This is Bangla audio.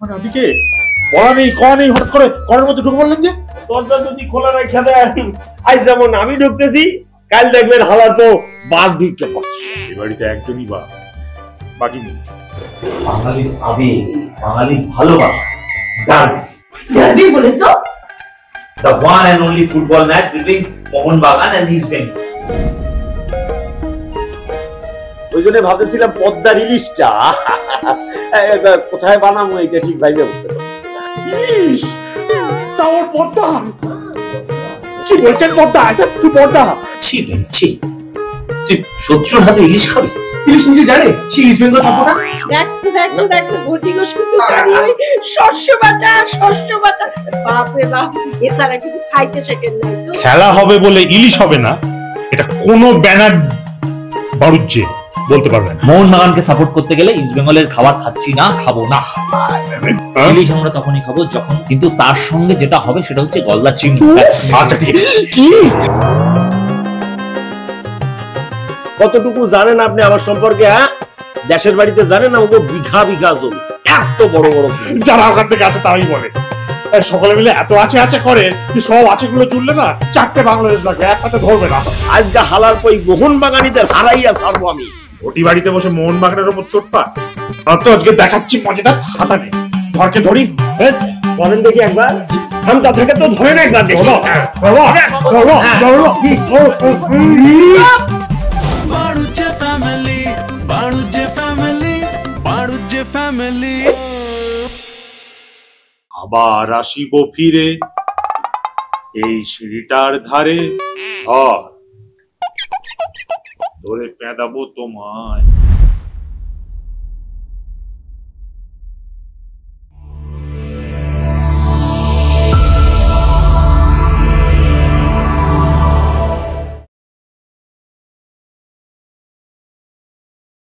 মানে আপনি কে? বলা নেই কয়া নেই, হঠাৎ করে ঘরের মধ্যে ঢুকে বললেন যে? দরজা যদি খোলা রেখে দেন, আজ যেমন আমি ঢুকতেছি, কাল দেখবেন হালা তো বাঘ ঢুকে পড়ছে। এই বাড়িতে একজনই বা বাকি নেই। বাঙালির আবেগ, বাঙালির ভালোবাসা, ডার্বি। ডার্বি বলে তো? The one and only football match between Mohun Bagan and East Bengal. ওই জন্য ভাবতেছিলাম পদ্মার ইলিশটা কোথায় বানাবো এটা ঠিক ভাইবে উঠতে পারছি না। ইলিশ? তা ওর পর্দা? কি বলছেন পর্দা? তুই পর্দা? ছি ছি, তুই শত্রুর হাতে ইলিশ খাবি? ইলিশ নিজে জানে সে ইস্ট বেঙ্গল সম্পর্ক। দেখছো ঘটি গোস কিন্তু শস্য বাটা বাপ রে বাপ, এছাড়া কিছু খাইতে শেখেন নাই তো। খেলা হবে বলে ইলিশ হবে না, এটা কোনো ব্যানার বাড়ুচ্ছে বলতে পারবে না। মোহনবাগানকে সাপোর্ট করতে গেলে ইস্ট বেঙ্গলের খাবার খাচ্ছি না, খাবো না। ইলিশ আমরা তখনই খাবো যখন, কিন্তু তার সঙ্গে যেটা হবে সেটা হচ্ছে গলদা চিংড়ি। আচ্ছা ঠিক আছে। কি? কতটুকু জানেন আপনি আমার সম্পর্কে? হ্যাঁ, দেশের বাড়িতে জানেন আমাকে বিঘা বিঘা জমি, এত বড় বড়। যারা ওখান থেকে আছে তারাই বলে সকলে মিলে এত আছে আছে করে যে সব আছে গুলো জুড়লে না 4টে বাংলাদেশ লাগবে, একটাতে ধরবে না। আজকে হালার পই মোহনবাগানীদের হারাইয়া ছাড়বো আমি। ঘটি বাড়িতে বসে মোহনবাগানের উপর চোটপা, আর তো আজকে দেখাচ্ছি মজাদার হাতা নেই। ধরকে ধরি, বলেন দেখি একবার। খামটা থেকে তো ধরে না একবার দেখি। আবার আসিব ফিরে এই সিঁড়িটার ধারে, ধরে পেঁদাবো তোমায়।